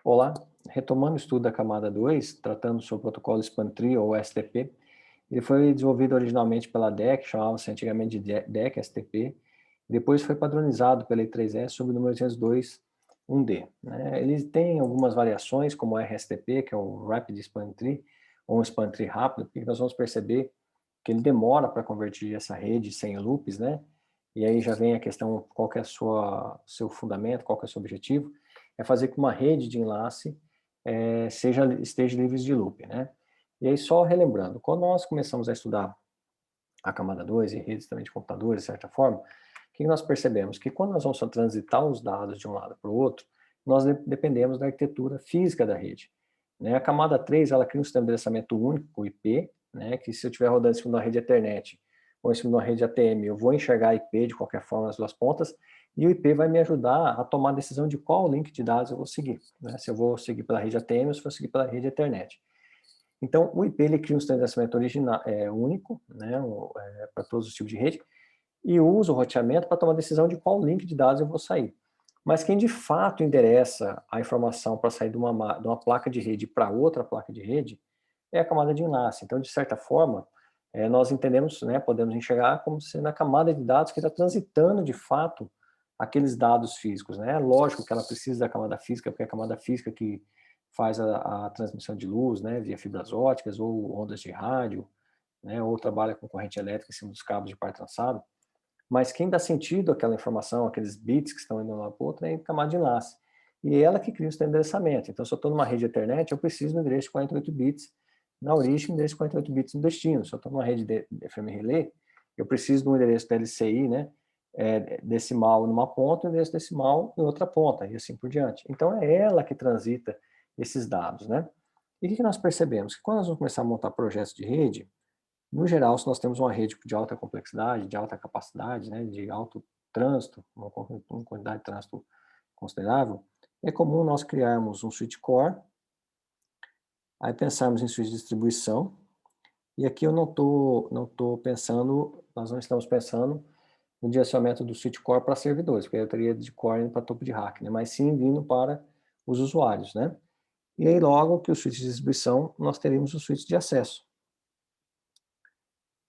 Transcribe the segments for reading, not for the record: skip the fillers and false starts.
Olá, retomando o estudo da camada 2, tratando sobre o protocolo SPAN-3 ou STP, ele foi desenvolvido originalmente pela DEC, chamava-se antigamente de DEC STP, depois foi padronizado pela I3S sob o número 802.1D. Né? Ele tem algumas variações, como o RSTP, que é o Rapid SPAN-3, ou um SPAN-3 rápido, porque nós vamos perceber que ele demora para convertir essa rede sem loops, né? E aí já vem a questão, qual que é seu fundamento, qual que é o seu objetivo, é fazer com que uma rede de enlace esteja livre de loop, né? E aí só relembrando, quando nós começamos a estudar a camada 2 e redes também de computadores, de certa forma, o que nós percebemos? Que quando nós vamos transitar os dados de um lado para o outro, nós dependemos da arquitetura física da rede. Né? A camada 3, ela cria um sistema de endereçamento único, o IP, né? Que se eu estiver rodando em cima de uma rede Ethernet ou em cima de uma rede ATM, eu vou enxergar a IP de qualquer forma nas duas pontas, e o IP vai me ajudar a tomar a decisão de qual link de dados eu vou seguir. Né? Se eu vou seguir pela rede ATM ou se eu vou seguir pela rede Ethernet. Então, o IP ele cria um sistema de endereçamento único, né, para todos os tipos de rede, e usa o roteamento para tomar a decisão de qual link de dados eu vou sair. Mas quem de fato endereça a informação para sair de uma placa de rede para outra placa de rede é a camada de enlace. Então, de certa forma, nós entendemos, né, podemos enxergar como sendo a camada de dados que está transitando de fato aqueles dados físicos. Né? Lógico que ela precisa da camada física, porque é a camada física que faz a transmissão de luz, né, via fibras óticas ou ondas de rádio, né, ou trabalha com corrente elétrica em cima dos cabos de par trançado. Mas quem dá sentido àquela informação, aqueles bits que estão indo de um lado para o outro, é a camada de enlace. E é ela que cria o sistema de endereçamento. Então, se eu estou numa rede Ethernet, eu preciso do endereço de 48 bits na origem e endereço de 48 bits no destino. Se eu estou numa rede de FM Relay, eu preciso de um endereço LCI, né, decimal numa ponta e um endereço decimal em outra ponta, e assim por diante. Então, é ela que transita esses dados, né? E o que nós percebemos? Que quando nós vamos começar a montar projetos de rede, no geral, se nós temos uma rede de alta complexidade, de alta capacidade, né, de alto trânsito, uma quantidade de trânsito considerável, é comum nós criarmos um switch core, aí pensarmos em switch de distribuição, e aqui eu não tô pensando, nós não estamos pensando no direcionamento do switch core para servidores, porque eu teria de core indo para topo de rack, né, mas sim vindo para os usuários, né? E aí logo que o switch de distribuição, nós teríamos o switch de acesso.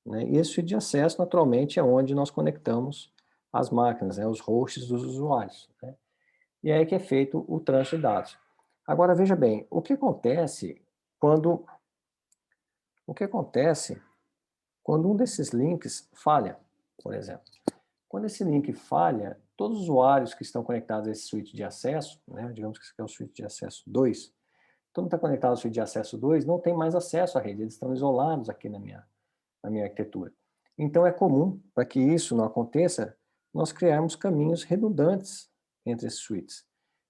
Né? E esse feed de acesso, naturalmente, é onde nós conectamos as máquinas, né? Os hosts dos usuários. Né? E é aí que é feito o trânsito de dados. Agora, veja bem, quando, o que acontece quando um desses links falha, por exemplo? Quando esse link falha, todos os usuários que estão conectados a esse switch de acesso, né? Digamos que esse aqui é o switch de acesso 2, todo mundo está conectado ao switch de acesso 2, não tem mais acesso à rede, eles estão isolados aqui na minha arquitetura. Então é comum, para que isso não aconteça, nós criarmos caminhos redundantes entre esses switches.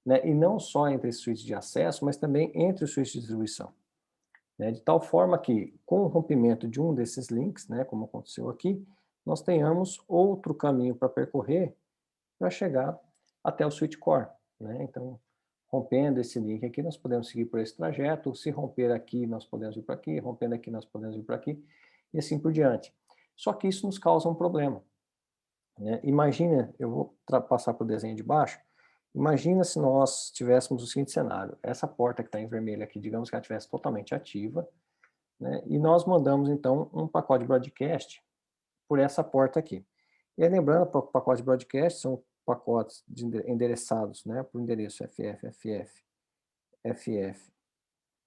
Né? E não só entre esses switches de acesso, mas também entre os switches de distribuição. Né? De tal forma que, com o rompimento de um desses links, né, como aconteceu aqui, nós tenhamos outro caminho para percorrer para chegar até o switch core. Né? Então, rompendo esse link aqui, nós podemos seguir por esse trajeto. Se romper aqui, nós podemos ir para aqui. Rompendo aqui, nós podemos ir para aqui. E assim por diante. Só que isso nos causa um problema. Né? Imagina, eu vou passar para o desenho de baixo. Imagina se nós tivéssemos o seguinte cenário. Essa porta que está em vermelho aqui, digamos que ela estivesse totalmente ativa. Né? E nós mandamos, então, um pacote de broadcast por essa porta aqui. E aí, lembrando, o pacote de broadcast são pacotes endereçados, né, por endereço FFFF, FF,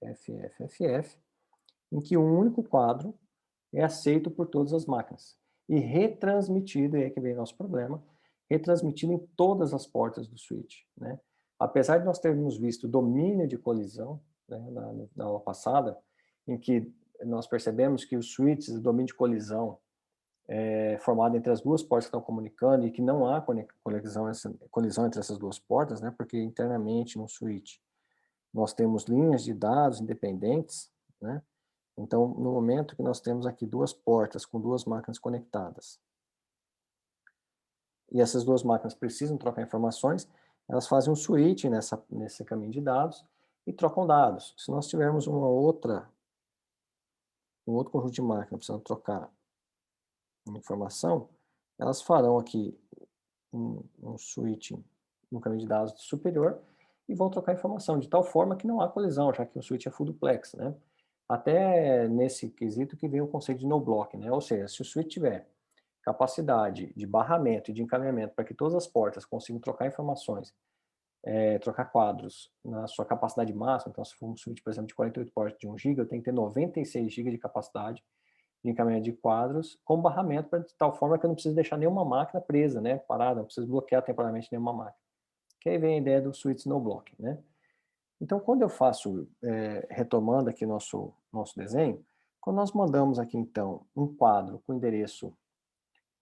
FFFF, em que um único quadro é aceito por todas as máquinas e retransmitido, e aí que vem o nosso problema, retransmitido em todas as portas do switch. Né? Apesar de nós termos visto domínio de colisão, né, na aula passada, em que nós percebemos que os switches, o domínio de colisão, formado entre as duas portas que estão comunicando e que não há colisão entre essas duas portas, né, porque internamente no switch nós temos linhas de dados independentes, né, então no momento que nós temos aqui duas portas com duas máquinas conectadas e essas duas máquinas precisam trocar informações, elas fazem um switch nesse caminho de dados e trocam dados. Se nós tivermos um outro conjunto de máquinas precisando trocar informação, elas farão aqui um switching no caminho de dados superior, e vão trocar informação, de tal forma que não há colisão, já que o switch é full duplex, né? Até nesse quesito que vem o conceito de no block, né? Ou seja, se o switch tiver capacidade de barramento e de encaminhamento para que todas as portas consigam trocar informações, trocar quadros na sua capacidade máxima, então se for um switch, por exemplo, de 48 portas de 1 GB, eu tenho que ter 96 GB de capacidade de encaminhamento de quadros com barramento, de tal forma que eu não preciso deixar nenhuma máquina presa, né, parada, não preciso bloquear temporariamente nenhuma máquina. Que aí vem a ideia do switch no block, né? Então, quando eu faço, retomando aqui nosso desenho, quando nós mandamos aqui, então, um quadro com endereço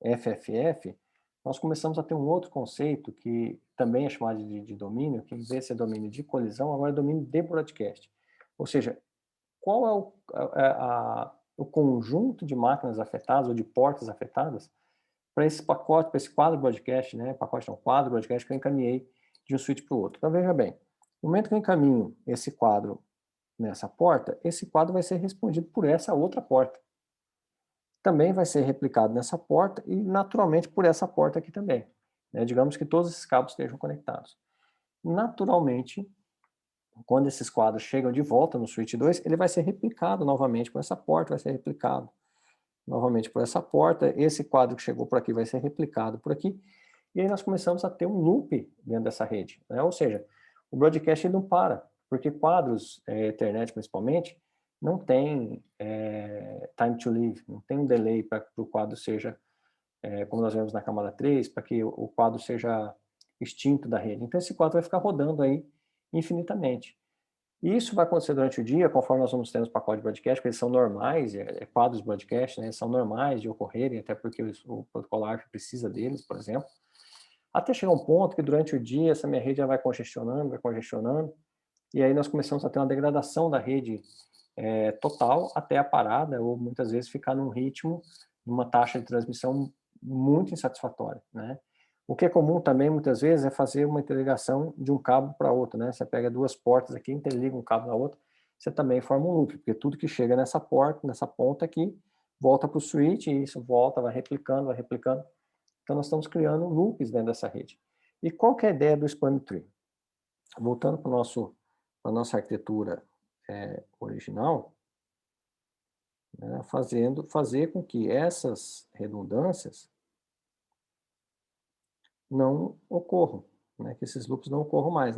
FFF, nós começamos a ter um outro conceito que também é chamado de domínio, que em vez de ser domínio de colisão, agora é domínio de broadcast. Ou seja, qual é o conjunto de máquinas afetadas ou de portas afetadas para esse pacote, para esse quadro broadcast, né? Pacote não, quadro broadcast que eu encaminhei de um switch para o outro. Então, veja bem, no momento que eu encaminho esse quadro nessa porta, esse quadro vai ser respondido por essa outra porta. Também vai ser replicado nessa porta e, naturalmente, por essa porta aqui também, né? Digamos que todos esses cabos estejam conectados. Naturalmente, quando esses quadros chegam de volta no switch 2, ele vai ser replicado novamente por essa porta, vai ser replicado novamente por essa porta, esse quadro que chegou por aqui vai ser replicado por aqui, e aí nós começamos a ter um loop dentro dessa rede, né? Ou seja, o broadcast ele não para, porque quadros, Ethernet principalmente, não tem time to live, não tem um delay para que o quadro seja, como nós vemos na camada 3, para que o quadro seja extinto da rede. Então esse quadro vai ficar rodando aí infinitamente. E isso vai acontecer durante o dia, conforme nós vamos tendo os pacotes de broadcast, porque eles são normais, quadros de broadcast, né, são normais de ocorrerem, até porque o protocolo ARP precisa deles, por exemplo. Até chegar um ponto que durante o dia essa minha rede já vai congestionando, e aí nós começamos a ter uma degradação da rede total até a parada, ou muitas vezes ficar num ritmo, numa taxa de transmissão muito insatisfatória, né? O que é comum também, muitas vezes, é fazer uma interligação de um cabo para outro, né? Você pega duas portas aqui, interliga um cabo na outra, você também forma um loop, porque tudo que chega nessa porta, nessa ponta aqui, volta para o switch, e isso volta, vai replicando, vai replicando. Então, nós estamos criando loops dentro dessa rede. E qual que é a ideia do Span Tree? Voltando para a nossa arquitetura original, né, fazer com que essas redundâncias não ocorram, né, que esses loops não ocorram mais.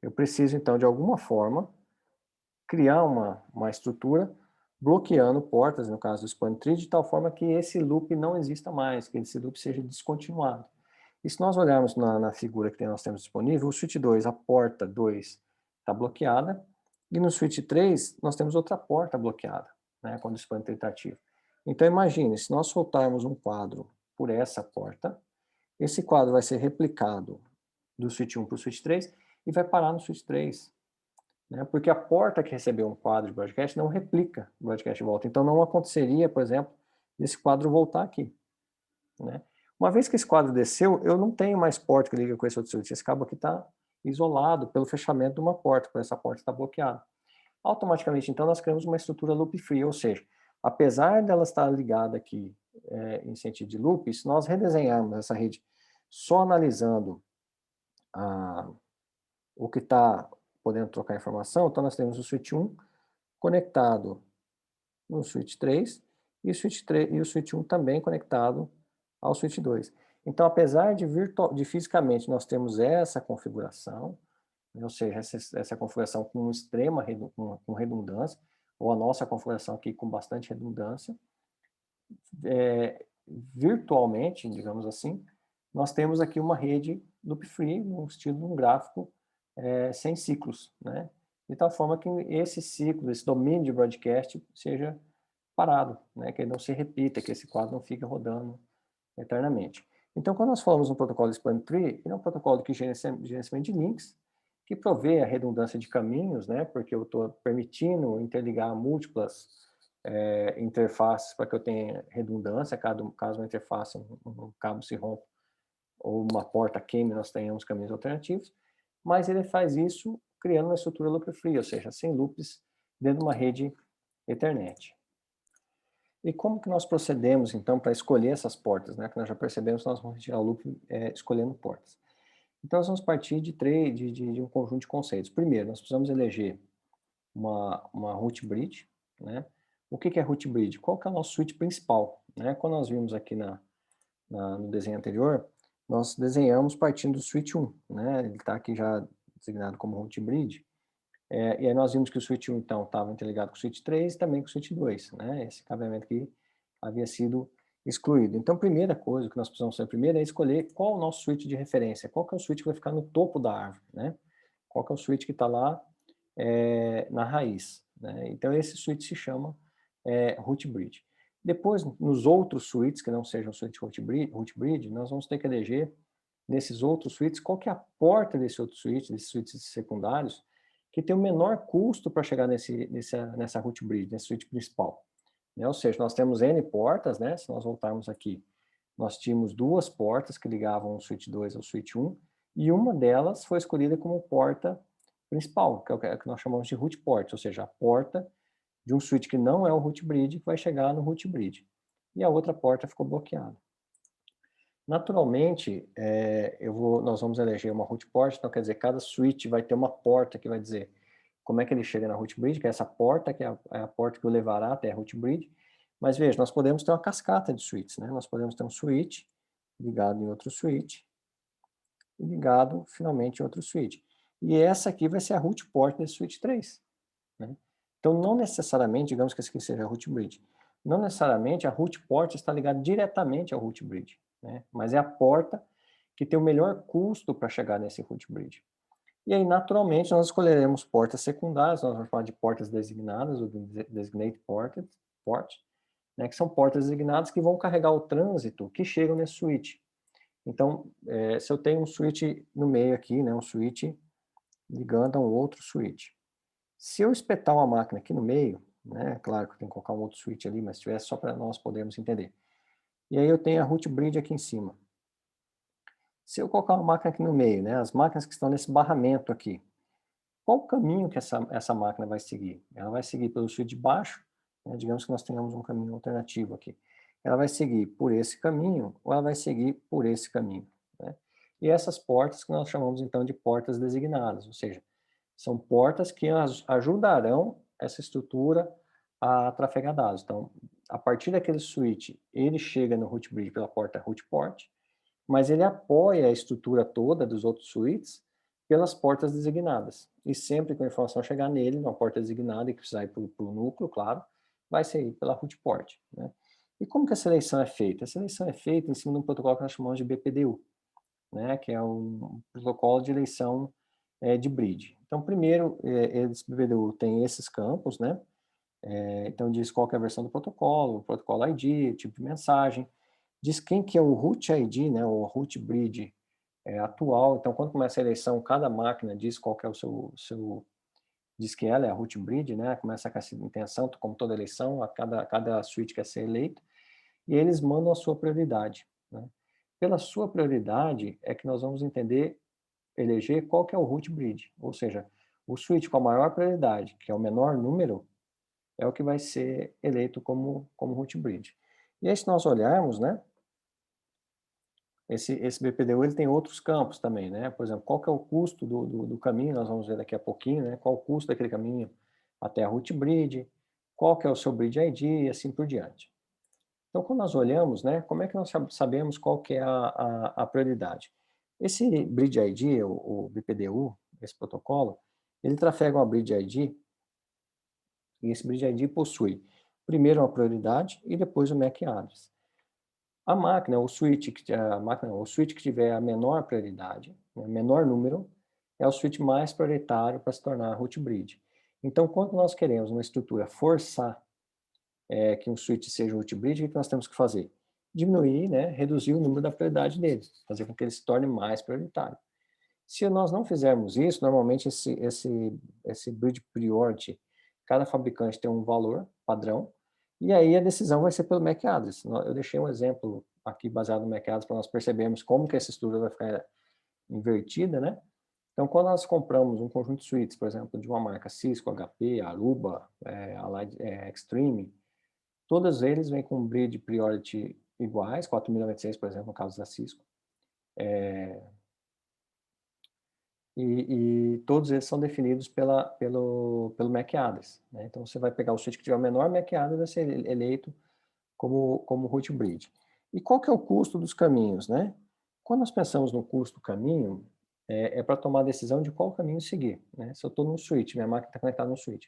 Eu preciso, então, de alguma forma, criar uma estrutura bloqueando portas, no caso do span tree, de tal forma que esse loop não exista mais, que esse loop seja descontinuado. E se nós olharmos na figura que nós temos disponível, o switch 2, a porta 2 está bloqueada, e no switch 3 nós temos outra porta bloqueada, né, quando o span tree está ativo. Então imagine, se nós soltarmos um quadro por essa porta, esse quadro vai ser replicado do switch 1 para o switch 3 e vai parar no switch 3. Né? Porque a porta que recebeu um quadro de broadcast não replica o broadcast de volta. Então não aconteceria, por exemplo, desse quadro voltar aqui. Né? Uma vez que esse quadro desceu, eu não tenho mais porta que liga com esse outro switch. Esse cabo aqui está isolado pelo fechamento de uma porta, por essa porta está bloqueada. Automaticamente, então, nós criamos uma estrutura loop free, ou seja, apesar dela estar ligada aqui em sentido de loop, se nós redesenharmos essa rede só analisando o que está podendo trocar informação, então nós temos o switch 1 conectado no switch 3 e o switch 1 também conectado ao switch 2. Então, apesar de fisicamente nós temos essa configuração, ou seja, essa configuração com extrema com redundância, ou a nossa configuração aqui com bastante redundância, virtualmente, digamos assim, nós temos aqui uma rede loop free, no estilo de um gráfico sem ciclos, né? De tal forma que esse ciclo, esse domínio de broadcast seja parado, né? Que ele não se repita, que esse quadro não fique rodando eternamente. Então, quando nós falamos no protocolo Span Tree, ele é um protocolo de gerenciamento de links, que provê a redundância de caminhos, né? Porque eu estou permitindo interligar múltiplas interfaces para que eu tenha redundância, caso uma interface, um cabo se rompa, ou uma porta queime, nós tenhamos caminhos alternativos, mas ele faz isso criando uma estrutura loop free, ou seja, sem loops dentro de uma rede Ethernet. E como que nós procedemos, então, para escolher essas portas, né? Que nós já percebemos que nós vamos retirar o loop escolhendo portas. Então, nós vamos partir de um conjunto de conceitos. Primeiro, nós precisamos eleger uma root bridge, né? O que é root bridge? Qual que é o nosso switch principal, né? Quando nós vimos aqui no desenho anterior, nós desenhamos partindo do switch 1, né? Ele está aqui já designado como root bridge. E aí nós vimos que o switch 1, então, estava interligado com o switch 3 e também com o switch 2, né? Esse cabeamento aqui havia sido excluído. Então, a primeira coisa que nós precisamos fazer primeiro é escolher qual é o nosso switch de referência, qual que é o switch que vai ficar no topo da árvore, né? Qual que é o switch que está lá na raiz, né? Então, esse switch se chama root bridge. Depois, nos outros switches, que não sejam switch root bridge, nós vamos ter que eleger, nesses outros switches, qual que é a porta desse outro switch, desses switches secundários, que tem o menor custo para chegar nessa root bridge, nesse switch principal. Né? Ou seja, nós temos N portas, né? Se nós voltarmos aqui, nós tínhamos duas portas que ligavam o switch 2 ao switch 1, e uma delas foi escolhida como porta principal, que é o que nós chamamos de root port, ou seja, a porta de um switch que não é o root bridge, que vai chegar no root bridge. E a outra porta ficou bloqueada. Naturalmente, nós vamos eleger uma root port, então quer dizer, cada switch vai ter uma porta que vai dizer como é que ele chega na root bridge, que é essa porta, que é a porta que o levará até a root bridge. Mas veja, nós podemos ter uma cascata de switches, né? Nós podemos ter um switch ligado em outro switch e ligado finalmente em outro switch. E essa aqui vai ser a root port desse switch 3. Né? Então, não necessariamente, digamos que esse aqui seja a root bridge, não necessariamente a root port está ligada diretamente ao root bridge, né? Mas é a porta que tem o melhor custo para chegar nesse root bridge. E aí, naturalmente, nós escolheremos portas secundárias, nós vamos chamar de portas designadas, ou designate port, né, que são portas designadas que vão carregar o trânsito que chegam nesse switch. Então, se eu tenho um switch no meio aqui, né, um switch ligando a um outro switch, se eu espetar uma máquina aqui no meio, né, claro que eu tenho que colocar um outro switch ali, mas se tivesse só para nós podermos entender. E aí eu tenho a root bridge aqui em cima. Se eu colocar uma máquina aqui no meio, né, as máquinas que estão nesse barramento aqui, qual o caminho que essa máquina vai seguir? Ela vai seguir pelo switch de baixo, né, digamos que nós tenhamos um caminho alternativo aqui. Ela vai seguir por esse caminho ou ela vai seguir por esse caminho, né? E essas portas que nós chamamos então de portas designadas, ou seja, são portas que ajudarão essa estrutura a trafegar dados. Então, a partir daquele switch, ele chega no root bridge pela porta root port, mas ele apoia a estrutura toda dos outros switches pelas portas designadas. E sempre que a informação chegar nele, numa porta designada e que precisar ir para o núcleo, claro, vai sair pela root port. Né? E como que a seleção é feita? A seleção é feita em cima de um protocolo que nós chamamos de BPDU, né? Que é um protocolo de eleição de bridge. Então, primeiro, esse BPDU tem esses campos, né? Então, diz qual que é a versão do protocolo, o protocolo ID, tipo de mensagem, diz quem que é o root ID, né, o root bridge atual. Então, quando começa a eleição, cada máquina diz qual que é o diz que ela é a root bridge, né, começa com essa intenção, como toda eleição, cada switch quer ser eleito, e eles mandam a sua prioridade. Né. Pela sua prioridade é que nós vamos eleger qual que é o root bridge, ou seja, o switch com a maior prioridade, que é o menor número, é o que vai ser eleito como root bridge. E aí, se nós olharmos, né, esse BPDU ele tem outros campos também, né? Por exemplo, qual que é o custo do caminho, nós vamos ver daqui a pouquinho, né? Qual o custo daquele caminho até a root bridge, qual que é o seu bridge ID e assim por diante. Então, quando nós olhamos, né, como é que nós sabemos qual que é a prioridade? Esse bridge ID, o BPDU, esse protocolo, ele trafega uma bridge ID e esse bridge ID possui primeiro uma prioridade e depois o MAC address. A máquina, o switch que tiver a menor prioridade, né, menor número, é o switch mais prioritário para se tornar root bridge. Então, quando nós queremos uma estrutura forçar que um switch seja root bridge, o que nós temos que fazer? Diminuir, né, reduzir o número da prioridade dele, fazer com que ele se torne mais prioritário. Se nós não fizermos isso, normalmente esse bridge priority, cada fabricante tem um valor padrão, e aí a decisão vai ser pelo MAC address. Eu deixei um exemplo aqui baseado no MAC address para nós percebermos como que essa estrutura vai ficar invertida, né? Então, quando nós compramos um conjunto de switches, por exemplo, de uma marca Cisco, HP, Aruba, Allied, Extreme, todos eles vêm com bridge priority iguais, 4.096, por exemplo, no caso da Cisco. e todos eles são definidos pelo MAC address, né? Então você vai pegar o switch que tiver o menor MAC address, vai ser eleito como root bridge. E qual que é o custo dos caminhos, né? Quando nós pensamos no custo do caminho, é para tomar a decisão de qual caminho seguir, né? Se eu estou num switch, minha máquina está conectada num switch,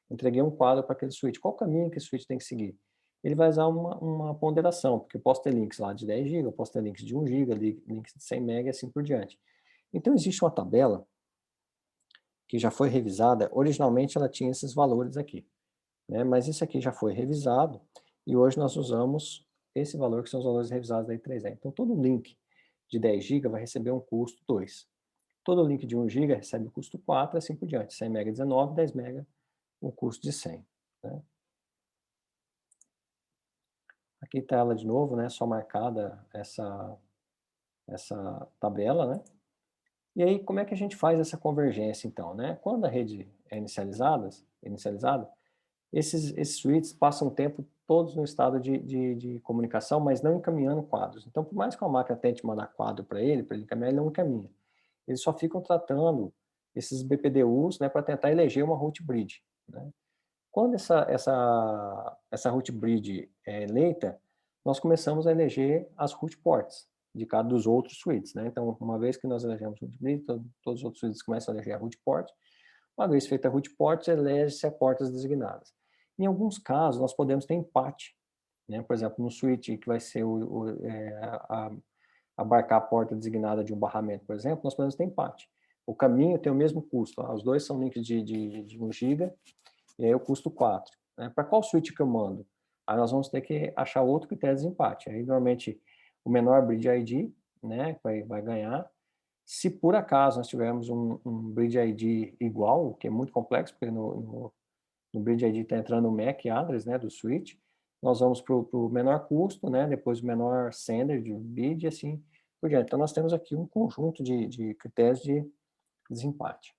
entreguei um quadro para aquele switch, qual caminho que esse switch tem que seguir? Ele vai usar uma ponderação, porque eu posso ter links lá de 10 GB, eu posso ter links de 1 GB, links de 100 MB e assim por diante. Então existe uma tabela que já foi revisada, originalmente ela tinha esses valores aqui, né? Mas isso aqui já foi revisado e hoje nós usamos esse valor que são os valores revisados da I3E. Então todo link de 10 GB vai receber um custo 2. Todo link de 1 GB recebe o custo 4 e assim por diante. 100 MB 19, 10 MB um custo de 100. Né? Aqui está ela de novo, né? Só marcada essa tabela, né? E aí, como é que a gente faz essa convergência, então, né? Quando a rede é inicializada, esses switches passam o tempo todos no estado de comunicação, mas não encaminhando quadros. Então, por mais que uma máquina tente mandar quadro para ele encaminhar, ele não encaminha. Eles só ficam tratando esses BPDUs, né, para tentar eleger uma root bridge, né? Quando essa root bridge é eleita, nós começamos a eleger as root ports de cada dos outros switches, né? Então, uma vez que nós elegemos root bridge, todos os outros switches começam a eleger a root port. Uma vez feita a root port, elege-se a portas designadas. Em alguns casos, nós podemos ter empate, né? Por exemplo, no switch que vai ser abarcar a porta designada de um barramento, por exemplo, nós podemos ter empate. O caminho tem o mesmo custo, os dois são links de 1 GB, e aí eu custo 4. Né? Para qual switch que eu mando? Aí nós vamos ter que achar outro critério de desempate. Aí, normalmente, o menor bridge ID, né, vai ganhar. Se por acaso nós tivermos um bridge ID igual, o que é muito complexo, porque no bridge ID está entrando o MAC address, né, do switch, nós vamos para o menor custo, né, depois o menor sender de bid e assim por diante. Então nós temos aqui um conjunto de critérios de desempate.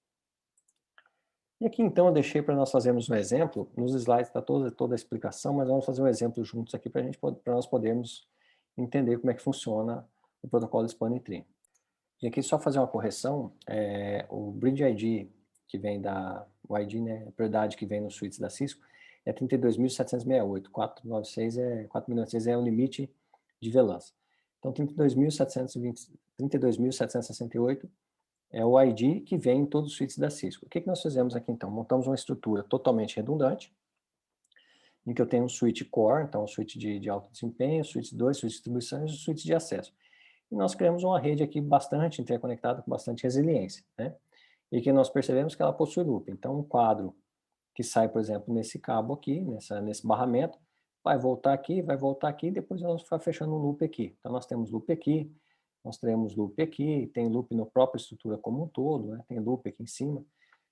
E aqui então eu deixei para nós fazermos um exemplo, nos slides está toda a explicação, mas vamos fazer um exemplo juntos aqui para nós podermos entender como é que funciona o protocolo Spanning Tree. E aqui só fazer uma correção, o Bridge ID que vem o ID, né, a prioridade que vem nos suítes da Cisco, é 32.768, 4.906 é o limite de VLANs. Então 32.768 é o ID que vem em todos os suítes da Cisco. O que nós fizemos aqui então? Montamos uma estrutura totalmente redundante, em que eu tenho um switch core, então um switch de alto desempenho, switch 2, switch de distribuição e um switch de acesso. E nós criamos uma rede aqui bastante interconectada, com bastante resiliência, né? E que nós percebemos que ela possui loop. Então, um quadro que sai, por exemplo, nesse cabo aqui, nesse barramento, vai voltar aqui, depois nós vamos ficar fechando um loop aqui. Então, nós temos loop aqui, nós teremos loop aqui, tem loop na própria estrutura como um todo, né? Tem loop aqui em cima.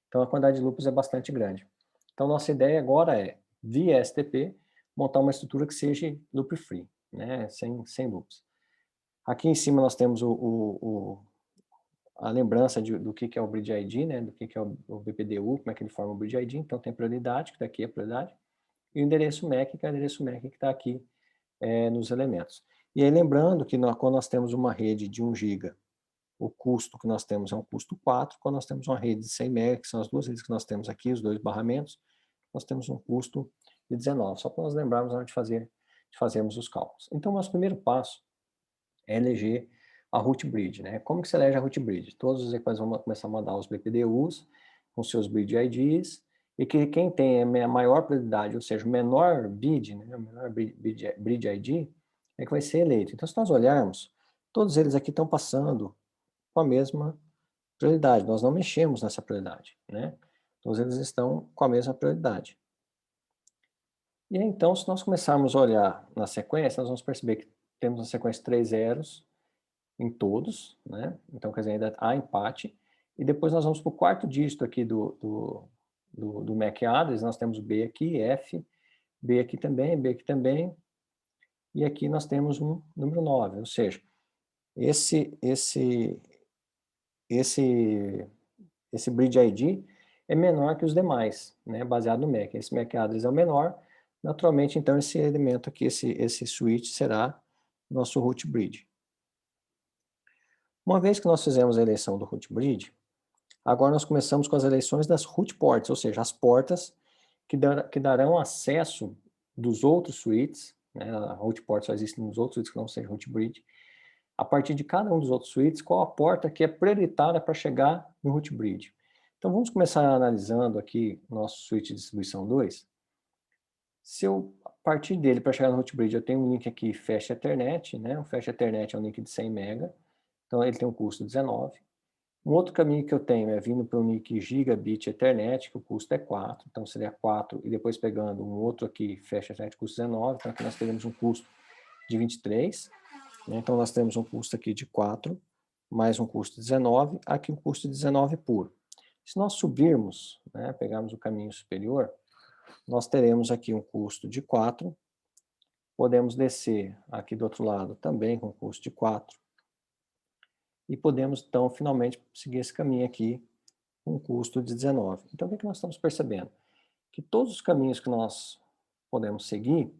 Então, a quantidade de loops é bastante grande. Então, nossa ideia agora é, via STP, montar uma estrutura que seja loop free, né? Sem loops. Aqui em cima nós temos a lembrança do que é o Bridge ID, né, do que é o BPDU, como é que ele forma o Bridge ID. Então tem prioridade, que daqui é a prioridade, e o endereço MAC, que é o endereço MAC que está aqui nos elementos. E aí lembrando que quando nós temos uma rede de 1 GB, o custo que nós temos é um custo 4, quando nós temos uma rede de 100 MB, que são as duas redes que nós temos aqui, os dois barramentos, nós temos um custo de 19, só para nós lembrarmos na hora de fazermos os cálculos. Então, nosso primeiro passo é eleger a root bridge, né? Como que se elege a root bridge? Todos os equipamentos vão começar a mandar os BPDUs com seus bridge IDs, e que quem tem a maior prioridade, ou seja, o menor bid, né, o menor bridge ID, é que vai ser eleito. Então, se nós olharmos, todos eles aqui estão passando com a mesma prioridade. Nós não mexemos nessa prioridade, né? Todos eles estão com a mesma prioridade. E aí, então, se nós começarmos a olhar na sequência, nós vamos perceber que temos na sequência 3 zeros em todos, né? Então, quer dizer, ainda há empate. E depois nós vamos para o quarto dígito aqui do MAC address, nós temos B aqui, F, B aqui também, e aqui nós temos um número 9, ou seja, esse bridge ID é menor que os demais, né, baseado no MAC. Esse MAC address é o menor, naturalmente, então, esse elemento aqui, esse switch será nosso root bridge. Uma vez que nós fizemos a eleição do root bridge, Agora nós começamos com as eleições das root ports, ou seja, as portas que darão acesso dos outros switches, né, a root port só existe nos outros switches que não seja root bridge, a partir de cada um dos outros switches, qual a porta que é prioritária para chegar no root bridge. Então vamos começar analisando aqui o nosso switch de distribuição 2. Se eu, a partir dele, para chegar no root bridge, eu tenho um link aqui Fast Ethernet, né? O Fast Ethernet é um link de 100 MB, então ele tem um custo 19. Um outro caminho que eu tenho é vindo para o link Gigabit Ethernet, que o custo é 4, então seria 4, e depois pegando um outro aqui, Fast Ethernet, custo 19, então aqui nós teremos um custo de 23, né? Então nós temos um custo aqui de 4, mais um custo de 19, aqui um custo de 19 puro. Se nós subirmos, né, pegarmos o caminho superior, nós teremos aqui um custo de 4, podemos descer aqui do outro lado também com custo de 4, e podemos então finalmente seguir esse caminho aqui com custo de 19. Então o que nós estamos percebendo? Que todos os caminhos que nós podemos seguir,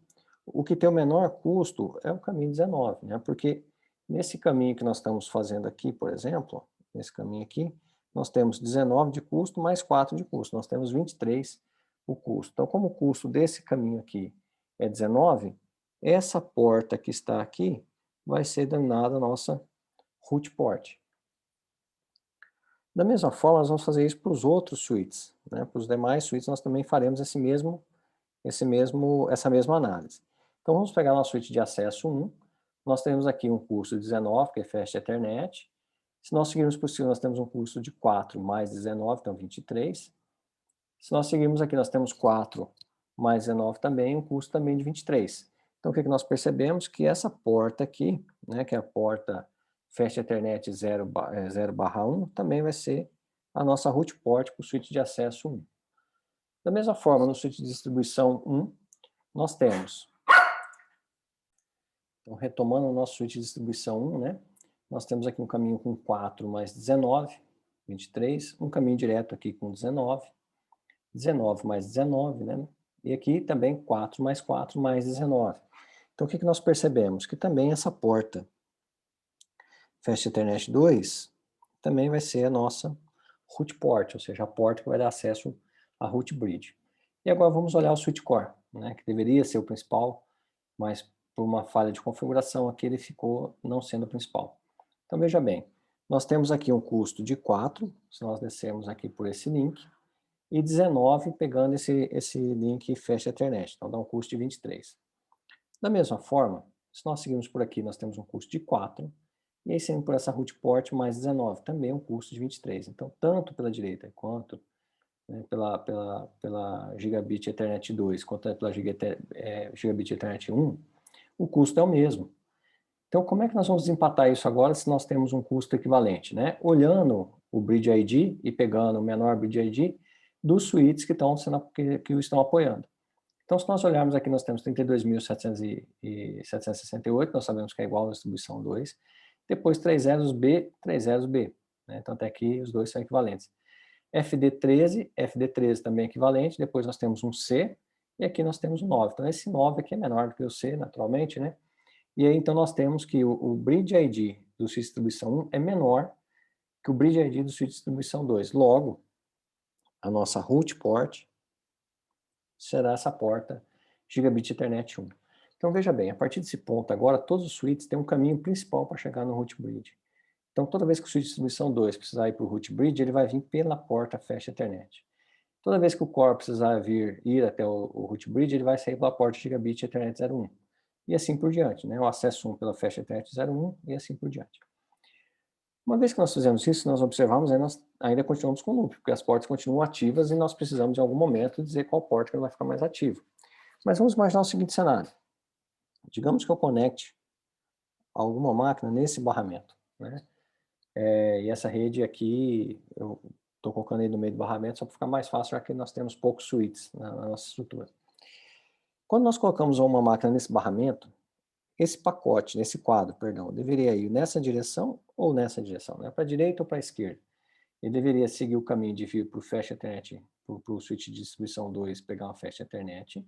o que tem o menor custo é o caminho 19, né? Porque nesse caminho que nós estamos fazendo aqui, por exemplo, nesse caminho aqui, nós temos 19 de custo mais 4 de custo, nós temos 23 o custo. Então, como o custo desse caminho aqui é 19, essa porta que está aqui vai ser denominada nossa root port. Da mesma forma, nós vamos fazer isso para os outros suítes, né? Para os demais suítes nós também faremos essa mesma análise. Então vamos pegar nosso suíte de acesso 1, nós temos aqui um custo de 19, que é Fast Ethernet. Se nós seguirmos por cima, nós temos um custo de 4 mais 19, então 23. Se nós seguirmos aqui, nós temos 4 mais 19 também, um custo também de 23. Então o que nós percebemos? Que essa porta aqui, né, que é a porta Fast Ethernet 0/1, também vai ser a nossa root port para o switch de acesso 1. Da mesma forma, no switch de distribuição 1, nós temos, então retomando o nosso switch de distribuição 1, né, nós temos aqui um caminho com 4 mais 19, 23, um caminho direto aqui com 19, 19 mais 19, né, e aqui também 4 mais 4 mais 19. Então o que nós percebemos? Que também essa porta Fast Ethernet 2 também vai ser a nossa root port, ou seja, a porta que vai dar acesso à root bridge. E agora vamos olhar o switch core, né, que deveria ser o principal, mas por uma falha de configuração aqui ele ficou não sendo o principal. Então veja bem, nós temos aqui um custo de 4, se nós descermos aqui por esse link, e 19 pegando esse link Fast Ethernet, então dá um custo de 23. Da mesma forma, se nós seguirmos por aqui, nós temos um custo de 4, e aí sendo por essa root port mais 19, também um custo de 23. Então, tanto pela direita quanto, né, pela Gigabit Ethernet 2, quanto pela Gigabit Ethernet 1, o custo é o mesmo. Então, como é que nós vamos desempatar isso agora se nós temos um custo equivalente? Né? Olhando o Bridge ID e pegando o menor Bridge ID dos suítes que o estão apoiando. Então, se nós olharmos aqui, nós temos 32.768, nós sabemos que é igual à distribuição 2. Depois 3 zeros B, 3 zeros B. Né? Então, até aqui os dois são equivalentes. FD13 também é equivalente. Depois nós temos um C e aqui nós temos um 9. Então, esse 9 aqui é menor do que o C, naturalmente, né? E aí, então, nós temos que o Bridge ID do switch distribuição 1 é menor que o Bridge ID do switch distribuição 2. Logo, a nossa root port será essa porta Gigabit Ethernet 1. Então veja bem, a partir desse ponto agora, todos os switches têm um caminho principal para chegar no root bridge. Então toda vez que o switch de distribuição 2 precisar ir para o root bridge, ele vai vir pela porta Fast Ethernet. Toda vez que o core precisar ir até o root bridge, ele vai sair pela porta Gigabit Ethernet 01. E assim por diante, né? O acesso 1 pela Fast Ethernet 01 e assim por diante. Uma vez que nós fizemos isso, nós observamos, aí nós ainda continuamos com o loop, porque as portas continuam ativas e nós precisamos, em algum momento, dizer qual porta que vai ficar mais ativa. Mas vamos imaginar o seguinte cenário. Digamos que eu conecte alguma máquina nesse barramento, né? E essa rede aqui, eu estou colocando aí no meio do barramento só para ficar mais fácil, já que nós temos poucos switches na nossa estrutura. Quando nós colocamos uma máquina nesse barramento, esse pacote, nesse quadro, perdão, deveria ir nessa direção ou nessa direção, né? Para a direita ou para a esquerda. Ele deveria seguir o caminho de vir para o Fast Ethernet, para o switch de distribuição 2, pegar uma Fast Ethernet,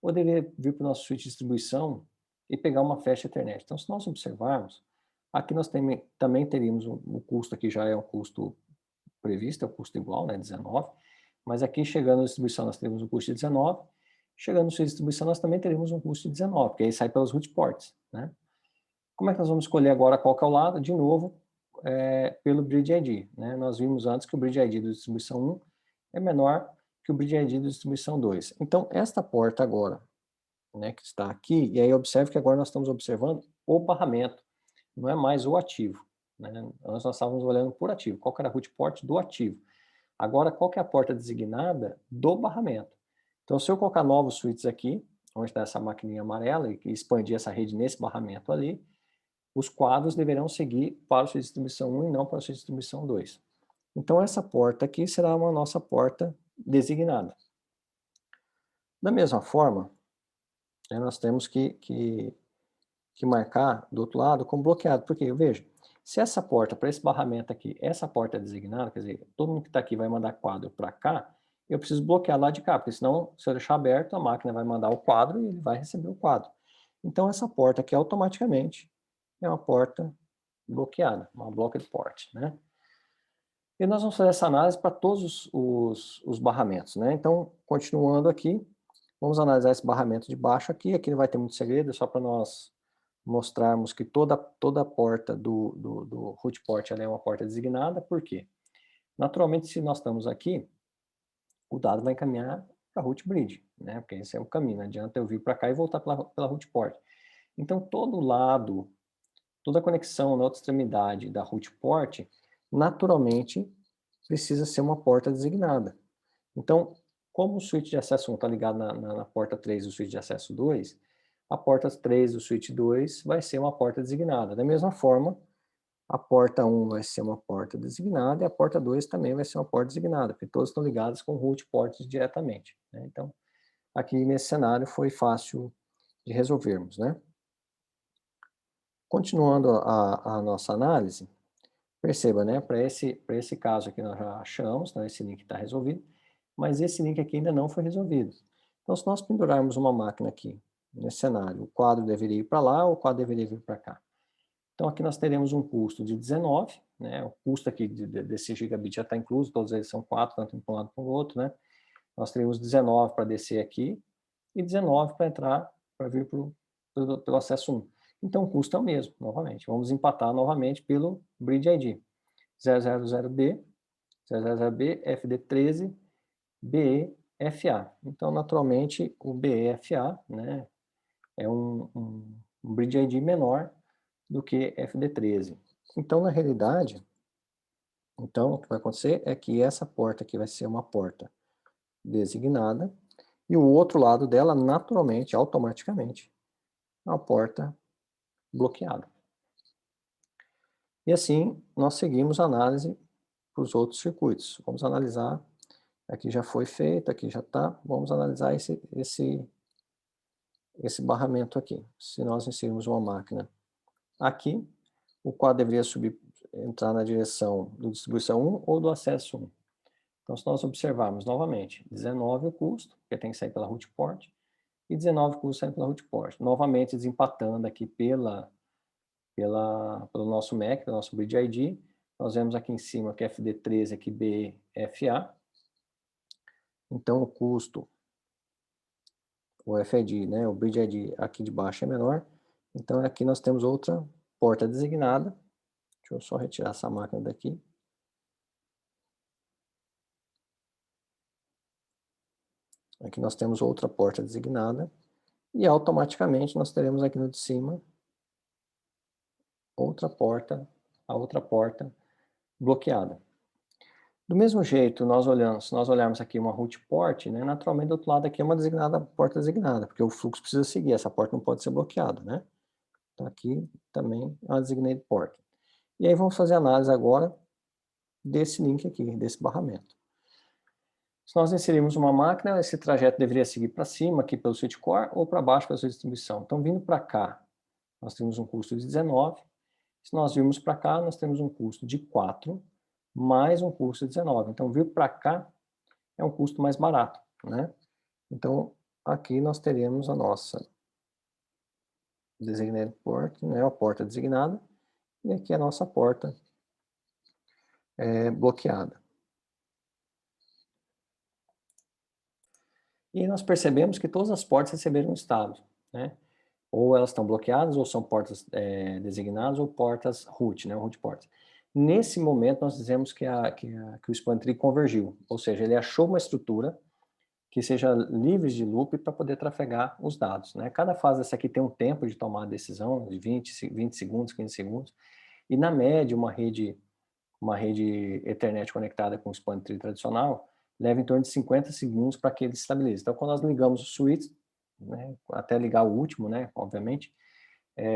ou deveria vir para o nosso switch de distribuição e pegar uma Fast Ethernet. Então, se nós observarmos, aqui nós também teríamos o custo aqui já é um custo previsto, é o custo igual, né, 19, mas aqui chegando na distribuição nós teremos um custo de 19, chegando na sua distribuição nós também teremos um custo de 19, porque aí sai pelos root ports, né? Como é que nós vamos escolher agora qual que é o lado? De novo, pelo Bridge ID, né? Nós vimos antes que o Bridge ID da distribuição 1 é menor que o Bridge ID da distribuição 2. Então, esta porta agora, né, que está aqui, e aí observe que agora nós estamos observando o barramento, não é mais o ativo, né? Antes nós estávamos olhando por ativo, qual que era a root port do ativo. Agora, qual que é a porta designada do barramento? Então, se eu colocar novos switches aqui, onde está essa maquininha amarela, e expandir essa rede nesse barramento ali, os quadros deverão seguir para a sua distribuição 1 e não para a sua distribuição 2. Então, essa porta aqui será uma nossa porta designada. Da mesma forma, nós temos que marcar do outro lado como bloqueado, porque, veja, se essa porta, para esse barramento aqui, essa porta é designada, quer dizer, todo mundo que está aqui vai mandar quadro para cá, eu preciso bloquear lá de cá, porque senão, se eu deixar aberto, a máquina vai mandar o quadro e ele vai receber o quadro. Então, essa porta aqui, automaticamente, é uma porta bloqueada, uma blocked port, né? E nós vamos fazer essa análise para todos os barramentos, né? Então, continuando aqui, vamos analisar esse barramento de baixo aqui. Aqui não vai ter muito segredo, é só para nós mostrarmos que toda a porta do root port ela é uma porta designada. Por quê? Naturalmente, se nós estamos aqui, o dado vai encaminhar para a root bridge, né? Porque esse é o caminho, não adianta eu vir para cá e voltar pela root port. Então, todo lado, toda a conexão na outra extremidade da root port, naturalmente, precisa ser uma porta designada. Então, como o switch de acesso 1 está ligado na porta 3 do switch de acesso 2, a porta 3 do switch 2 vai ser uma porta designada. Da mesma forma, a porta 1 vai ser uma porta designada e a porta 2 também vai ser uma porta designada, porque todas estão ligadas com root ports diretamente, né? Então, aqui nesse cenário foi fácil de resolvermos, né? Continuando a nossa análise, perceba, né, para esse caso aqui nós já achamos, então esse link está resolvido, mas esse link aqui ainda não foi resolvido. Então, se nós pendurarmos uma máquina aqui, nesse cenário, o quadro deveria ir para lá, ou o quadro deveria vir para cá. Então, aqui nós teremos um custo de 19, né, o custo aqui desse gigabit já está incluso, todos eles são 4, tanto para um lado como para o outro, né. Nós teríamos 19 para descer aqui, e 19 para entrar, para vir pelo acesso 1. Então, o custo é o mesmo, novamente. Vamos empatar novamente pelo Bridge ID. 000B, 000B, FD13, BEFA. Então, naturalmente, o BEFA, né, é um Bridge ID menor do que FD13. Então, na realidade, então, o que vai acontecer é que essa porta aqui vai ser uma porta designada, e o outro lado dela, naturalmente, automaticamente, é uma porta bloqueada. E assim, nós seguimos a análise para os outros circuitos. Vamos analisar, aqui já foi feito, aqui já está, vamos analisar esse barramento aqui. Se nós inserirmos uma máquina aqui, o quadro deveria entrar na direção do distribuição 1 ou do acesso 1. Então, se nós observarmos novamente, 19 o custo, porque tem que sair pela root port, e 19 o custo saindo pela root port. Novamente, desempatando aqui pelo nosso MAC, pelo nosso Bridge ID, nós vemos aqui em cima que FD13, aqui BFA. Então, o custo, o FID, né, o Bridge ID aqui de baixo é menor. Então, aqui nós temos outra porta designada. Deixa eu só retirar essa máquina daqui. Aqui nós temos outra porta designada. E automaticamente nós teremos aqui no de cima outra porta, a outra porta bloqueada. Do mesmo jeito, se nós olharmos aqui uma root port, né, naturalmente do outro lado aqui é uma porta designada, porque o fluxo precisa seguir, essa porta não pode ser bloqueada, né? Então aqui também é uma designated port. E aí vamos fazer a análise agora desse link aqui, desse barramento. Se nós inserirmos uma máquina, esse trajeto deveria seguir para cima, aqui pelo switch core, ou para baixo pela sua distribuição. Então, vindo para cá, nós temos um custo de 19. Se nós virmos para cá, nós temos um custo de 4, mais um custo de 19. Então, vir para cá é um custo mais barato, né? Então, aqui nós teremos a nossa designated port, né, a porta designada, e aqui a nossa porta bloqueada. E nós percebemos que todas as portas receberam um estado, né? Ou elas estão bloqueadas, ou são portas designadas, ou portas root, né? Root ports. Nesse momento, nós dizemos que o span tree convergiu, ou seja, ele achou uma estrutura que seja livre de loop para poder trafegar os dados, né? Cada fase dessa aqui tem um tempo de tomar a decisão, de 20 segundos, 15 segundos, e na média, uma rede Ethernet conectada com o span tree tradicional leva em torno de 50 segundos para que ele se estabilize. Então, quando nós ligamos o switch, né, até ligar o último, né, obviamente,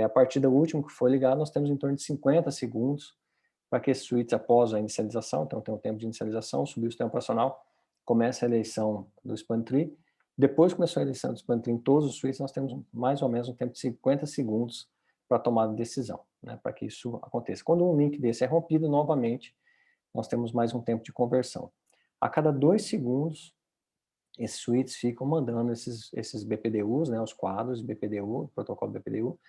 a partir do último que foi ligado, nós temos em torno de 50 segundos para que esse switch, após a inicialização, então tem um tempo de inicialização, subiu o sistema operacional, começa a eleição do span tree. Depois que começou a eleição do span tree em todos os switches, nós temos mais ou menos um tempo de 50 segundos para tomada de decisão, né, para que isso aconteça. Quando um link desse é rompido, novamente, nós temos mais um tempo de conversão. A cada 2 segundos, esses switches ficam mandando esses BPDUs, né, os quadros BPDU, protocolo BPDU,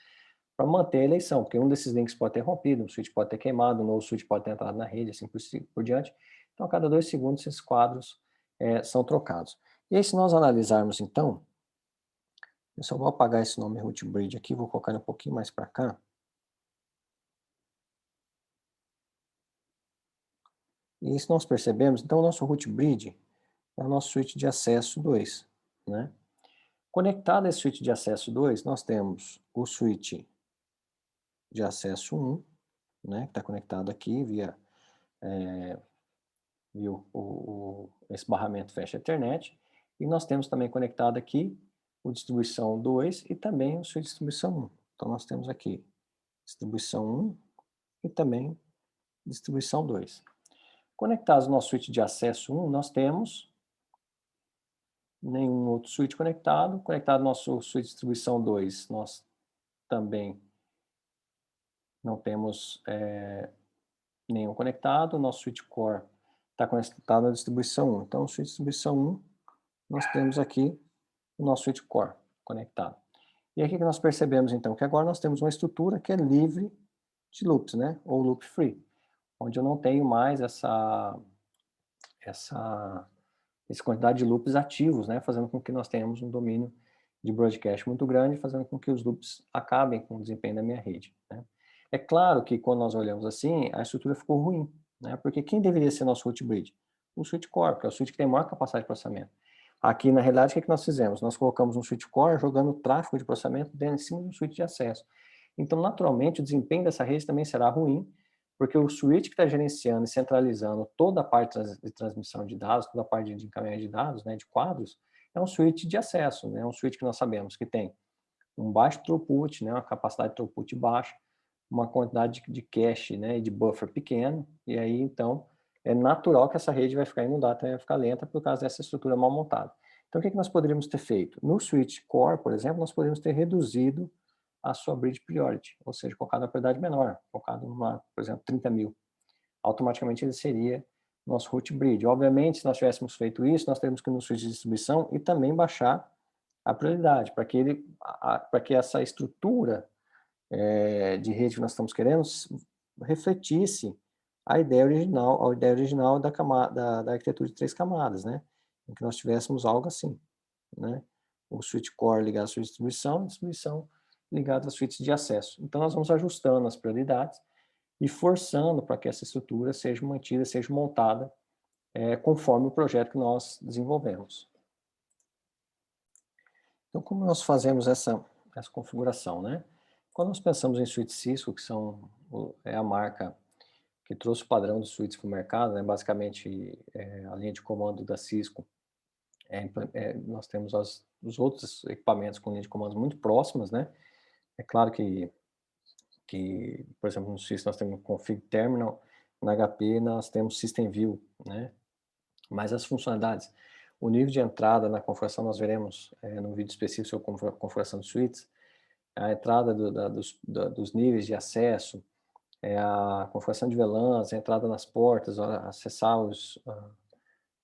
para manter a eleição, porque um desses links pode ter rompido, um switch pode ter queimado, um novo switch pode ter entrado na rede, assim por diante. Então, a cada 2 segundos, esses quadros são trocados. E aí, se nós analisarmos, então, eu só vou apagar esse nome root bridge aqui, vou colocar ele um pouquinho mais para cá. E se nós percebemos, então, o nosso root bridge é o nosso switch de acesso 2, né? Conectado a esse switch de acesso 2, nós temos o switch de acesso 1, né, que está conectado aqui via, esse barramento fecha Ethernet, e nós temos também conectado aqui o distribuição 2 e também o switch de distribuição 1. Então nós temos aqui distribuição 1 e também distribuição 2. Conectados no nosso switch de acesso 1, nós temos nenhum outro switch conectado. Conectado no nosso switch de distribuição 2, nós também não temos nenhum conectado. O nosso switch core está conectado na distribuição 1. Então, o switch de distribuição 1, nós temos aqui o nosso switch core conectado. E aqui que nós percebemos, então, que agora nós temos uma estrutura que é livre de loops, né? Ou loop free, onde eu não tenho mais essa quantidade de loops ativos, né? Fazendo com que nós tenhamos um domínio de broadcast muito grande, fazendo com que os loops acabem com o desempenho da minha rede, né? É claro que quando nós olhamos assim, a estrutura ficou ruim, né? Porque quem deveria ser nosso root bridge? O switch core, que é o switch que tem maior capacidade de processamento. Aqui, na realidade, o que nós fizemos? Nós colocamos um switch core jogando tráfego de processamento dentro, em cima do switch de acesso. Então, naturalmente, o desempenho dessa rede também será ruim, porque o switch que está gerenciando e centralizando toda a parte de transmissão de dados, toda a parte de encaminhamento de dados, né, de quadros, é um switch de acesso, né, um switch que nós sabemos que tem um baixo throughput, né, uma capacidade de throughput baixa, uma quantidade de cache, né, e de buffer pequeno, e aí, então, é natural que essa rede vai ficar inundada, vai ficar lenta por causa dessa estrutura mal montada. Então, o que nós poderíamos ter feito? No switch core, por exemplo, nós poderíamos ter reduzido a sua bridge priority, ou seja, colocado uma prioridade menor, colocado numa, por exemplo, 30 mil. Automaticamente ele seria nosso root bridge. Obviamente, se nós tivéssemos feito isso, nós teríamos que ir no switch de distribuição e também baixar a prioridade, para que essa estrutura de rede que nós estamos querendo refletisse a ideia original da arquitetura de 3 camadas, né? Em que nós tivéssemos algo assim, né? O switch core ligado à switch de distribuição, distribuição ligada às switches de acesso. Então, nós vamos ajustando as prioridades e forçando para que essa estrutura seja mantida, seja montada conforme o projeto que nós desenvolvemos. Então, como nós fazemos essa configuração, né? Quando nós pensamos em switch Cisco, que é a marca que trouxe o padrão dos switches para o mercado, né? Basicamente, a linha de comando da Cisco, nós temos os outros equipamentos com linha de comandos muito próximas, né? É claro que por exemplo, no Cisco nós temos Config Terminal, na HP nós temos System View, né? Mas as funcionalidades, o nível de entrada na configuração, nós veremos no vídeo específico sobre configuração de suítes, a entrada dos níveis de acesso, a configuração de VLANs, a entrada nas portas, acessar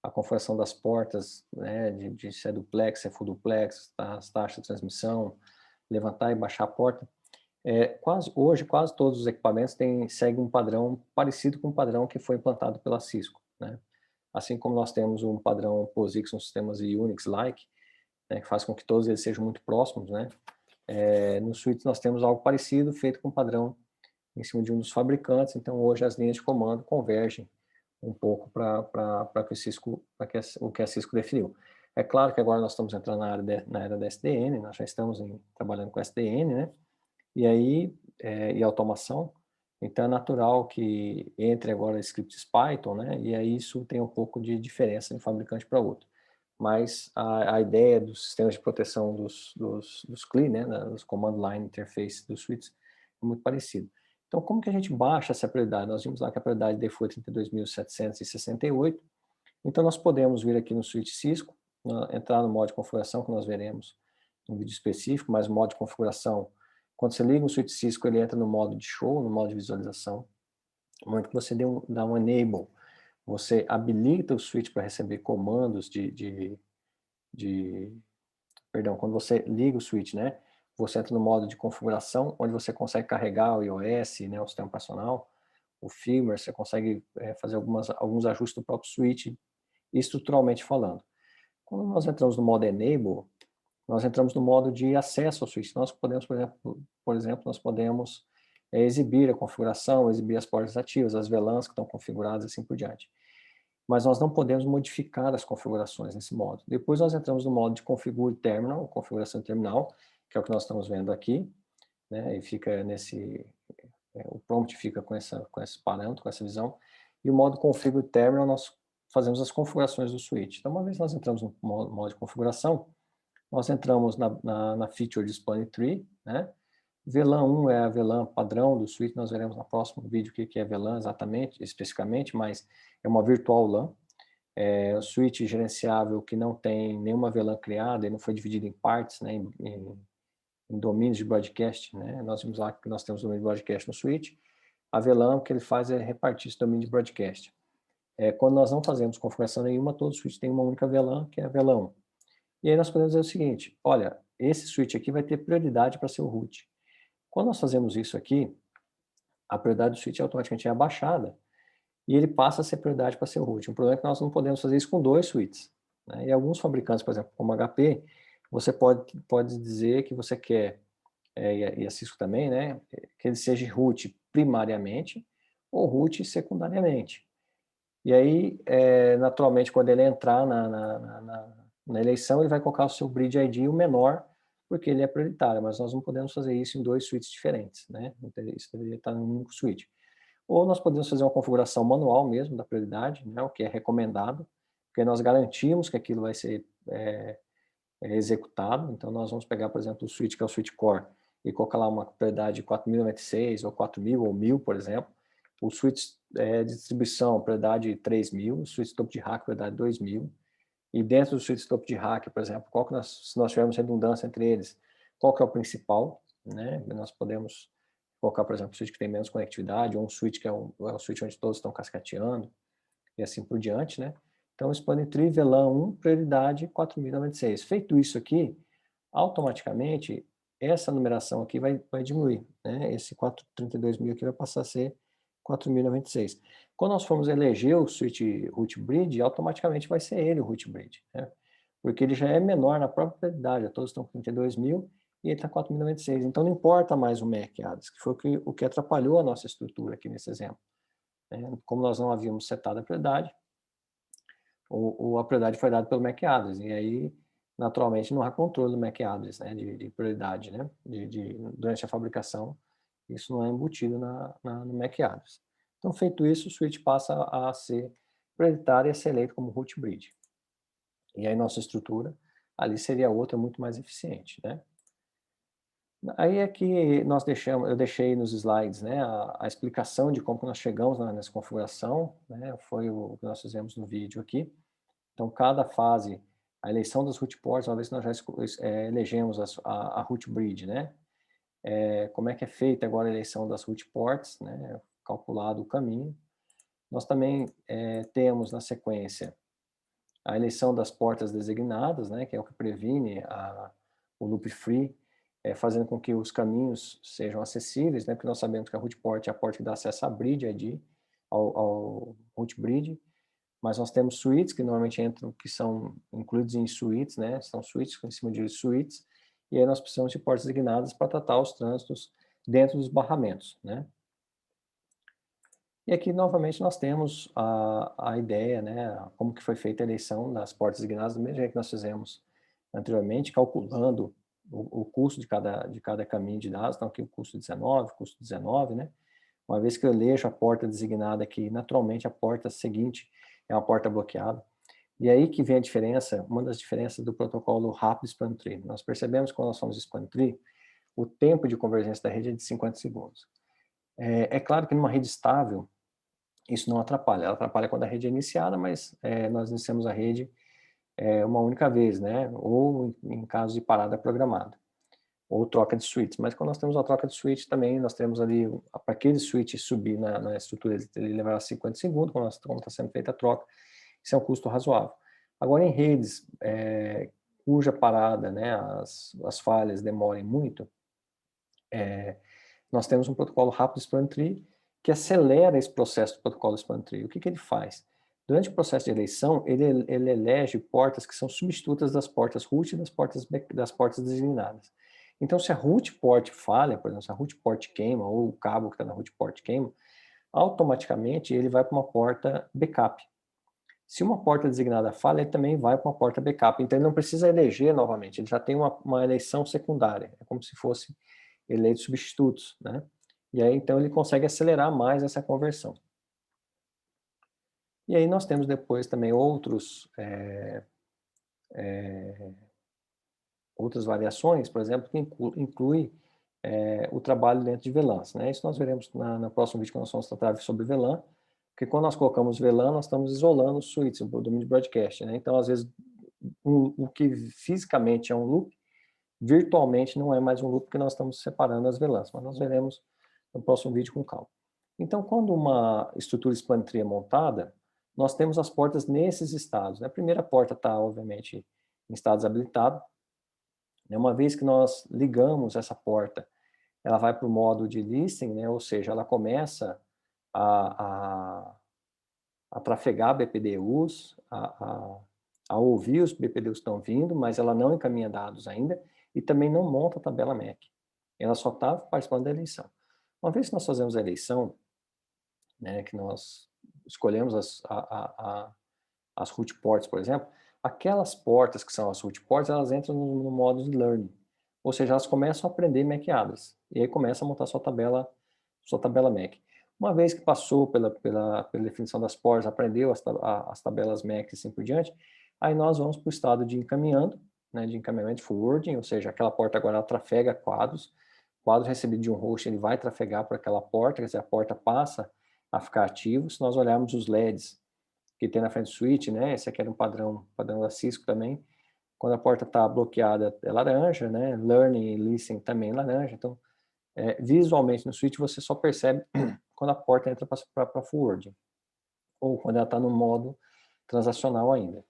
a configuração das portas, né, de se é duplex, se é full duplex, as taxas de transmissão, levantar e baixar a porta. Hoje, quase todos os equipamentos seguem um padrão parecido com o padrão que foi implantado pela Cisco, né? Assim como nós temos um padrão POSIX nos sistemas Unix-like, né, que faz com que todos eles sejam muito próximos, né? No switch nós temos algo parecido, feito com padrão em cima de um dos fabricantes, então hoje as linhas de comando convergem um pouco para o que a Cisco definiu. É claro que agora nós estamos entrando na era da SDN, nós já estamos trabalhando com SDN, né? E aí, e automação, então é natural que entre agora scripts Python, né? E aí isso tem um pouco de diferença de um fabricante para outro. Mas a ideia dos sistemas de proteção dos CLI, né? Dos Command Line Interface dos suítes, é muito parecido. Então, como que a gente baixa essa prioridade? Nós vimos lá que a prioridade dele foi 32.768. Então, nós podemos vir aqui no switch Cisco, entrar no modo de configuração, que nós veremos no vídeo específico, mas o modo de configuração, quando você liga o switch Cisco, ele entra no modo de show, no modo de visualização. No momento que você dá um enable, você habilita o switch para receber comandos perdão, quando você liga o switch, né? Você entra no modo de configuração, onde você consegue carregar o iOS, né, o sistema operacional, o firmware, você consegue fazer alguns ajustes do próprio switch, estruturalmente falando. Quando nós entramos no modo Enable, nós entramos no modo de acesso ao switch. Nós podemos, por exemplo, nós podemos exibir a configuração, exibir as portas ativas, as VLANs que estão configuradas, assim por diante. Mas nós não podemos modificar as configurações nesse modo. Depois nós entramos no modo de Configure Terminal, configuração terminal, que é o que nós estamos vendo aqui, né? E fica o prompt fica com esse parâmetro, com essa visão. E o modo Configure Terminal, nós fazemos as configurações do switch. Então, uma vez nós entramos no modo de configuração, nós entramos na feature de Span Tree, né? VLAN 1 é a VLAN padrão do switch, nós veremos no próximo vídeo o que é VLAN exatamente, especificamente, mas é uma virtual LAN. O switch gerenciável que não tem nenhuma VLAN criada e não foi dividido em partes, né, em domínios de broadcast, né? Nós vimos lá que nós temos domínio de broadcast no switch. A VLAN, o que ele faz é repartir esse domínio de broadcast. Quando nós não fazemos configuração nenhuma, todo switch tem uma única VLAN, que é a VLAN 1. E aí nós podemos dizer o seguinte, olha, esse switch aqui vai ter prioridade para ser o root. Quando nós fazemos isso aqui, a prioridade do switch automaticamente é abaixada e ele passa a ser prioridade para ser o root. O problema é que nós não podemos fazer isso com dois switches, né? E alguns fabricantes, por exemplo, como HP, você pode dizer que você quer, e a Cisco também, né, que ele seja root primariamente ou root secundariamente. E aí, naturalmente, quando ele entrar na eleição, ele vai colocar o seu Bridge ID o menor, porque ele é prioritário, mas nós não podemos fazer isso em dois switches diferentes, né? Isso deveria estar em um único switch. Ou nós podemos fazer uma configuração manual mesmo da prioridade, né, o que é recomendado, porque nós garantimos que aquilo vai ser executado. Então, nós vamos pegar, por exemplo, o switch que é o switch core e colocar lá uma prioridade de 4096 ou 4000 ou 1000, por exemplo. O switch de distribuição, prioridade 3000, o switch topo de rack, prioridade 2000. E dentro do switch topo de rack, por exemplo, se nós tivermos redundância entre eles, qual que é o principal, né? Nós podemos colocar, por exemplo, um switch que tem menos conectividade, ou um switch que é um switch onde todos estão cascateando, e assim por diante, né? Então, Span Tree, VLAN 1, prioridade 4096. Feito isso aqui, automaticamente, essa numeração aqui vai diminuir, né? Esse 432.000 aqui vai passar a ser 4.096. Quando nós formos eleger o switch root bridge, automaticamente vai ser ele o root bridge, né? Porque ele já é menor na própria prioridade, todos estão com 32.000 e ele está 4.096. Então não importa mais o MAC address, que foi o que atrapalhou a nossa estrutura aqui nesse exemplo, né? Como nós não havíamos setado a prioridade, a prioridade foi dada pelo MAC address, e aí naturalmente não há controle do MAC address, né, de prioridade, né, durante a fabricação, isso não é embutido no MAC address. Então, feito isso, o switch passa a ser prioritário e a ser eleito como root bridge. E aí nossa estrutura ali seria outra muito mais eficiente, né. Aí é que eu deixei nos slides, né, a explicação de como nós chegamos nessa configuração, né, foi o que nós fizemos no vídeo aqui. Então, cada fase, a eleição das root ports, uma vez que nós já elegemos a root bridge, né? Como é que é feita agora a eleição das root ports, né? Calculado o caminho. Nós também temos na sequência a eleição das portas designadas, né? Que é o que previne o loop free, fazendo com que os caminhos sejam acessíveis, né? Porque nós sabemos que a root port é a porta que dá acesso à bridge ID, ao root bridge. mas nós temos suítes que normalmente entram, que são incluídos em suítes, né? São suítes em cima de suítes, e aí nós precisamos de portas designadas para tratar os trânsitos dentro dos barramentos, né? E aqui, novamente, nós temos a ideia, né, como que foi feita a eleição das portas designadas, do mesmo jeito que nós fizemos anteriormente, calculando o custo de cada caminho de dados. Então, aqui o custo 19, né? Uma vez que eu elejo a porta designada aqui, naturalmente a porta seguinte é uma porta bloqueada. E aí que vem a diferença, uma das diferenças do protocolo rápido Span Tree. Nós percebemos que quando nós somos Span Tree, o tempo de convergência da rede é de 50 segundos. É claro que numa rede estável, isso não atrapalha. Ela atrapalha quando a rede é iniciada, mas nós iniciamos a rede uma única vez, né? Ou em caso de parada programada, ou troca de switches. Mas quando nós temos a troca de switch também, nós temos ali, para aquele switch subir na estrutura, ele levará 50 segundos, quando está sendo feita a troca. Isso é um custo razoável. Agora, em redes cuja parada, né, as falhas demorem muito, nós temos um protocolo rápido Span Tree que acelera esse processo do protocolo Span Tree. O que ele faz? Durante o processo de eleição, ele elege portas que são substitutas das portas root e das portas designadas. Então, se a root port falha, por exemplo, se a root port queima, ou o cabo que está na root port queima, automaticamente ele vai para uma porta backup. Se uma porta designada falha, ele também vai para uma porta backup. Então, ele não precisa eleger novamente, ele já tem uma eleição secundária. É como se fosse eleito substitutos, né? E aí, então, ele consegue acelerar mais essa conversão. E aí nós temos depois também outras variações, por exemplo, que inclui o trabalho dentro de VLANs, né? Isso nós veremos no próximo vídeo, que nós vamos tratar sobre VLAN, porque quando nós colocamos VLAN, nós estamos isolando os switches, o domínio de broadcast, né? Então, às vezes, o que fisicamente é um loop, virtualmente não é mais um loop, porque nós estamos separando as VLANs, mas nós veremos no próximo vídeo com calma. Então, quando uma estrutura Span Tree é montada, nós temos as portas nesses estados, né? A primeira porta está, obviamente, em estado desabilitado. Uma vez que nós ligamos essa porta, ela vai para o modo de listening, né? Ou seja, ela começa a trafegar BPDUs, a ouvir os BPDUs que estão vindo, mas ela não encaminha dados ainda, e também não monta a tabela MAC. Ela só está participando da eleição. Uma vez que nós fazemos a eleição, né, que nós escolhemos as root ports, por exemplo, aquelas portas que são as root ports, elas entram no modo de learning. Ou seja, elas começam a aprender MAC address. E aí começa a montar sua tabela MAC. Uma vez que passou pela definição das portas, aprendeu as tabelas MAC e assim por diante, aí nós vamos para o estado de encaminhando, né, de encaminhamento forwarding, ou seja, aquela porta agora ela trafega quadros recebido de um host, ele vai trafegar por aquela porta, quer dizer, a porta passa a ficar ativo. Se nós olharmos os LEDs que tem na frente do switch, né, esse aqui era um padrão da Cisco também, quando a porta está bloqueada é laranja, né, learning e listening também laranja. Então, visualmente no switch você só percebe quando a porta entra para forwarding, ou quando ela está no modo transacional ainda.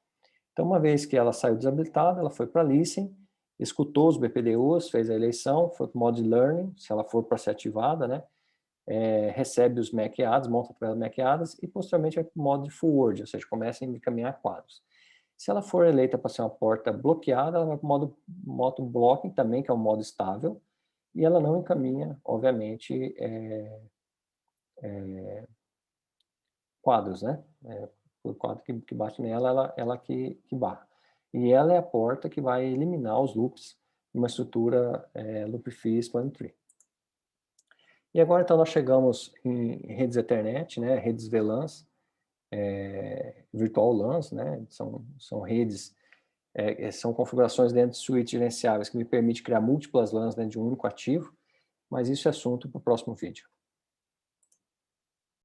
Então, uma vez que ela saiu desabilitada, ela foi para listening, escutou os BPDUs, fez a eleição, foi para o modo de learning, se ela for para ser ativada, né, recebe os MAC address, monta a tabela MAC address, e posteriormente vai para o modo de forward, ou seja, começa a encaminhar quadros. Se ela for eleita para ser uma porta bloqueada, ela vai para o modo blocking também, que é um modo estável, e ela não encaminha, obviamente, quadros, né? O quadro que bate nela, ela que barra. E ela é a porta que vai eliminar os loops de uma estrutura loop free Span Tree. E agora, então, nós chegamos em redes Ethernet, né? Redes VLANs, virtual LANs, né? São redes, são configurações dentro de suítes gerenciáveis que me permite criar múltiplas LANs dentro de um único ativo, mas isso é assunto para o próximo vídeo.